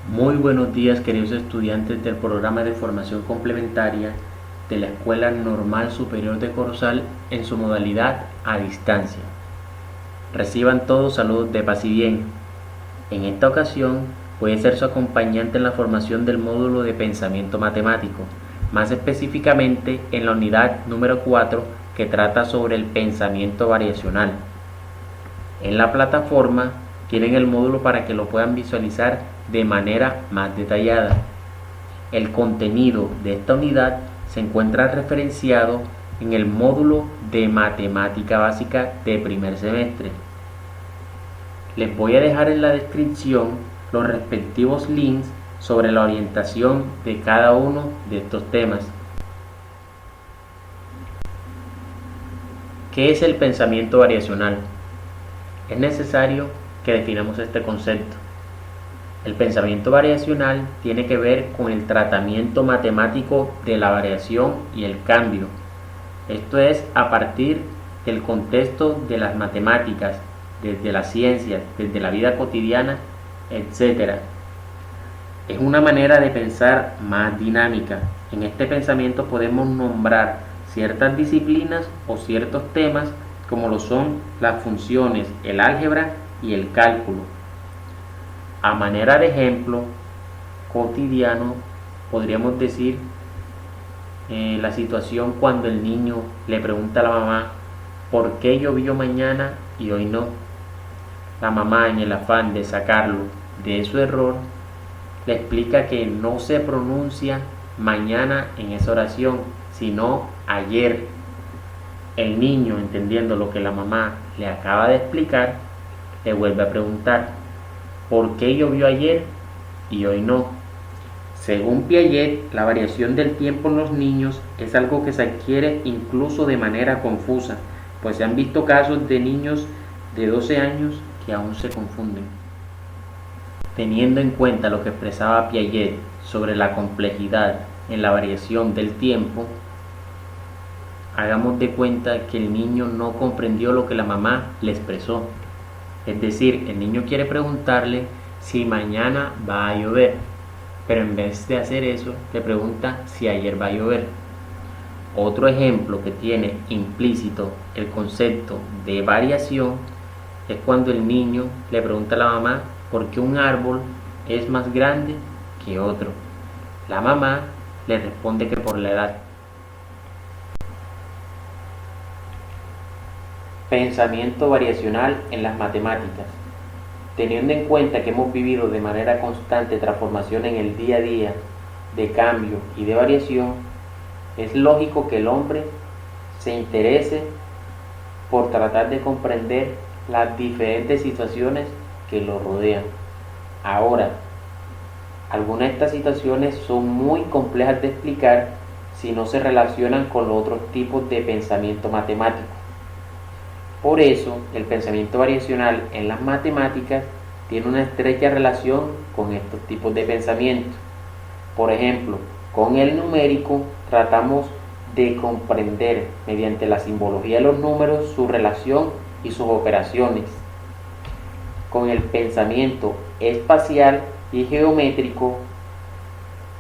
Muy buenos días, queridos estudiantes del programa de formación complementaria de la Escuela Normal Superior de Corozal en su modalidad a distancia. Reciban todos saludos de paz y bien. En esta ocasión voy a ser su acompañante en la formación del módulo de pensamiento matemático, más específicamente en la unidad número 4 que trata sobre el pensamiento variacional. En la plataforma tienen el módulo para que lo puedan visualizar de manera más detallada. El contenido de esta unidad se encuentra referenciado en el módulo de matemática básica de primer semestre. Les voy a dejar en la descripción los respectivos links sobre la orientación de cada uno de estos temas. ¿Qué es el pensamiento variacional? Es necesario que definamos este concepto. El pensamiento variacional tiene que ver con el tratamiento matemático de la variación y el cambio. Esto es a partir del contexto de las matemáticas, desde las ciencias, desde la vida cotidiana, etc. Es una manera de pensar más dinámica. En este pensamiento podemos nombrar ciertas disciplinas o ciertos temas como lo son las funciones, el álgebra y el cálculo. A manera de ejemplo cotidiano, podríamos decir la situación cuando el niño le pregunta a la mamá ¿por qué llovió mañana y hoy no? La mamá, en el afán de sacarlo de su error, le explica que no se pronuncia mañana en esa oración, sino ayer. El niño, entendiendo lo que la mamá le acaba de explicar, le vuelve a preguntar ¿por qué llovió ayer y hoy no? Según Piaget, la variación del tiempo en los niños es algo que se adquiere incluso de manera confusa, pues se han visto casos de niños de 12 años que aún se confunden. Teniendo en cuenta lo que expresaba Piaget sobre la complejidad en la variación del tiempo, hagamos de cuenta que el niño no comprendió lo que la mamá le expresó. Es decir, el niño quiere preguntarle si mañana va a llover, pero en vez de hacer eso, le pregunta si ayer va a llover. Otro ejemplo que tiene implícito el concepto de variación es cuando el niño le pregunta a la mamá por qué un árbol es más grande que otro. La mamá le responde que por la edad. Pensamiento variacional en las matemáticas. Teniendo en cuenta que hemos vivido de manera constante transformación en el día a día, de cambio y de variación, es lógico que el hombre se interese por tratar de comprender las diferentes situaciones que lo rodean. Ahora, algunas de estas situaciones son muy complejas de explicar si no se relacionan con los otros tipos de pensamiento matemático. Por eso, el pensamiento variacional en las matemáticas tiene una estrecha relación con estos tipos de pensamiento. Por ejemplo, con el numérico tratamos de comprender mediante la simbología de los números su relación y sus operaciones. Con el pensamiento espacial y geométrico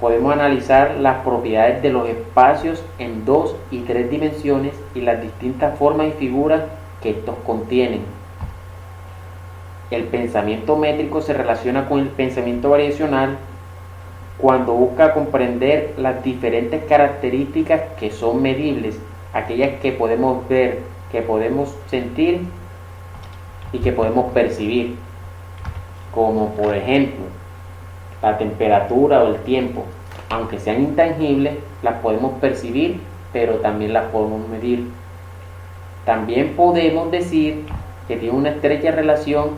podemos analizar las propiedades de los espacios en 2 y 3 dimensiones y las distintas formas y figuras que estos contienen. El pensamiento métrico se relaciona con el pensamiento variacional cuando busca comprender las diferentes características que son medibles, aquellas que podemos ver, que podemos sentir y que podemos percibir, como por ejemplo la temperatura o el tiempo. Aunque sean intangibles, las podemos percibir, pero también las podemos medir. También podemos decir que tiene una estrecha relación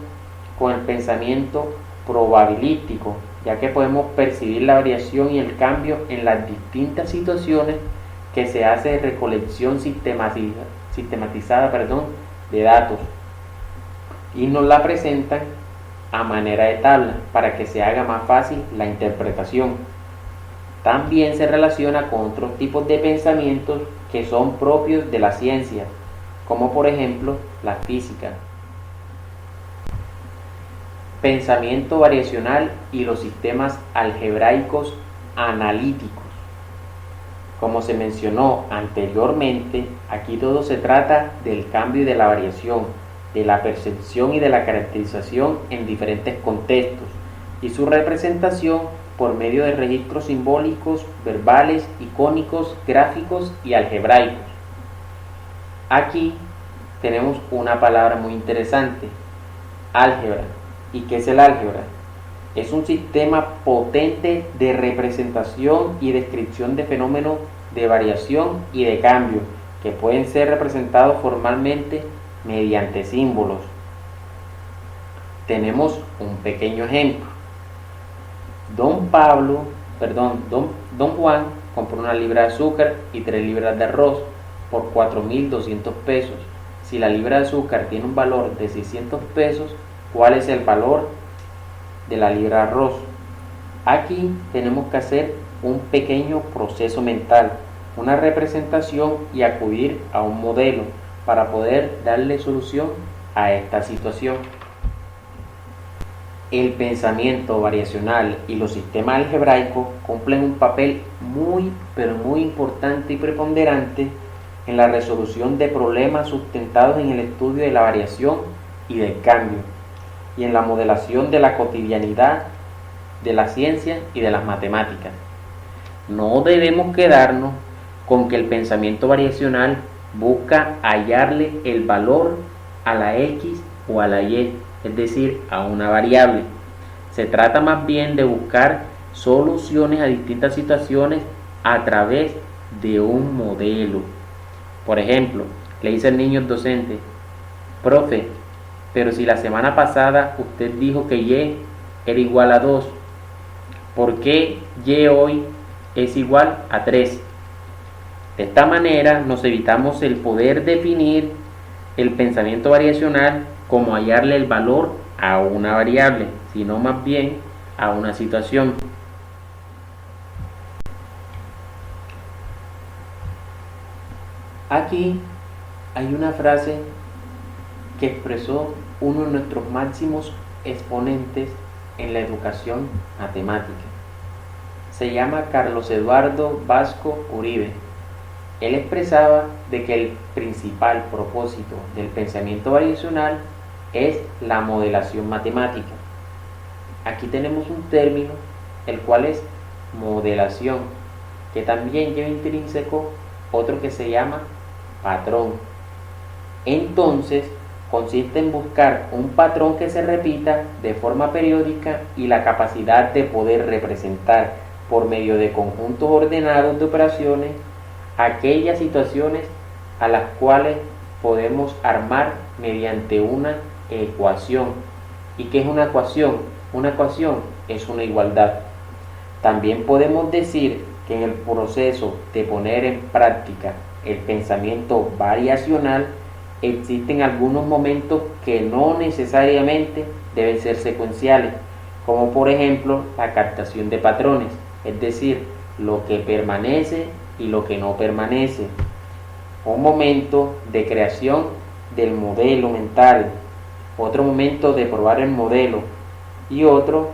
con el pensamiento probabilístico, ya que podemos percibir la variación y el cambio en las distintas situaciones que se hace de recolección sistematizada de datos y nos la presentan a manera de tabla para que se haga más fácil la interpretación. También se relaciona con otros tipos de pensamientos que son propios de la ciencia, como por ejemplo la física. Pensamiento variacional y los sistemas algebraicos analíticos. Como se mencionó anteriormente, aquí todo se trata del cambio y de la variación, de la percepción y de la caracterización en diferentes contextos y su representación por medio de registros simbólicos, verbales, icónicos, gráficos y algebraicos. Aquí tenemos una palabra muy interesante, álgebra. ¿Y qué es el álgebra? Es un sistema potente de representación y descripción de fenómenos de variación y de cambio que pueden ser representados formalmente mediante símbolos. Tenemos un pequeño ejemplo. Don Juan compró 1 libra de azúcar y 3 libras de arroz por 4.200 pesos. Si la libra de azúcar tiene un valor de 600 pesos, ¿cuál es el valor de la libra de arroz? Aquí tenemos que hacer un pequeño proceso mental, una representación y acudir a un modelo para poder darle solución a esta situación. El pensamiento variacional y los sistemas algebraicos cumplen un papel muy importante y preponderante en la resolución de problemas sustentados en el estudio de la variación y del cambio, y en la modelación de la cotidianidad de la ciencia y de las matemáticas. No debemos quedarnos con que el pensamiento variacional busca hallarle el valor a la X o a la Y, es decir, a una variable. Se trata más bien de buscar soluciones a distintas situaciones a través de un modelo. Por ejemplo, le dice el niño al docente: profe, pero si la semana pasada usted dijo que Y era igual a 2, ¿por qué Y hoy es igual a 3? De esta manera nos evitamos el poder definir el pensamiento variacional como hallarle el valor a una variable, sino más bien a una situación. Aquí hay una frase que expresó uno de nuestros máximos exponentes en la educación matemática. Se llama Carlos Eduardo Vasco Uribe. Él expresaba de que el principal propósito del pensamiento variacional es la modelación matemática. Aquí tenemos un término, el cual es modelación, que también lleva intrínseco otro que se llama patrón. Entonces, consiste en buscar un patrón que se repita de forma periódica y la capacidad de poder representar por medio de conjuntos ordenados de operaciones aquellas situaciones a las cuales podemos armar mediante una ecuación. ¿Y qué es una ecuación? Una ecuación es una igualdad. También podemos decir que en el proceso de poner en práctica el pensamiento variacional existen algunos momentos que no necesariamente deben ser secuenciales, como por ejemplo la captación de patrones, es decir, lo que permanece y lo que no permanece. Un momento de creación del modelo mental, otro momento de probar el modelo y otro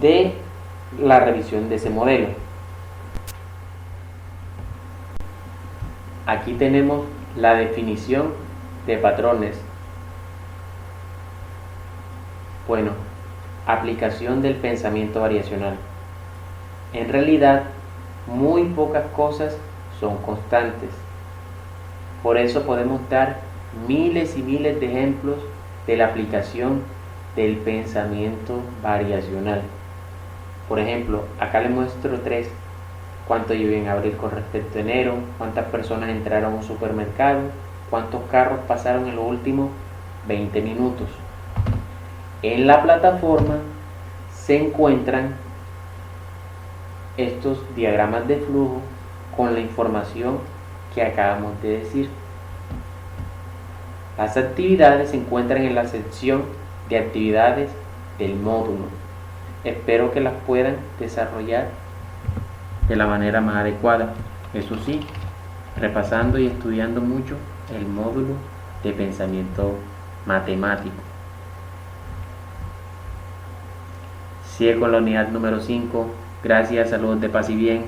de la revisión de ese modelo. Aquí tenemos la definición de patrones. Bueno, aplicación del pensamiento variacional. En realidad, muy pocas cosas son constantes. Por eso podemos dar miles y miles de ejemplos de la aplicación del pensamiento variacional. Por ejemplo, acá les muestro 3. ¿Cuánto llovió en abril con respecto a enero? ¿Cuántas personas entraron a un supermercado? ¿Cuántos carros pasaron en los últimos 20 minutos? En la plataforma se encuentran estos diagramas de flujo con la información que acabamos de decir. Las actividades se encuentran en la sección de actividades del módulo. Espero que las puedan desarrollar de la manera más adecuada. Eso sí, repasando y estudiando mucho el módulo de pensamiento matemático. Sigue con la unidad número 5. Gracias, saludos de paz y bien.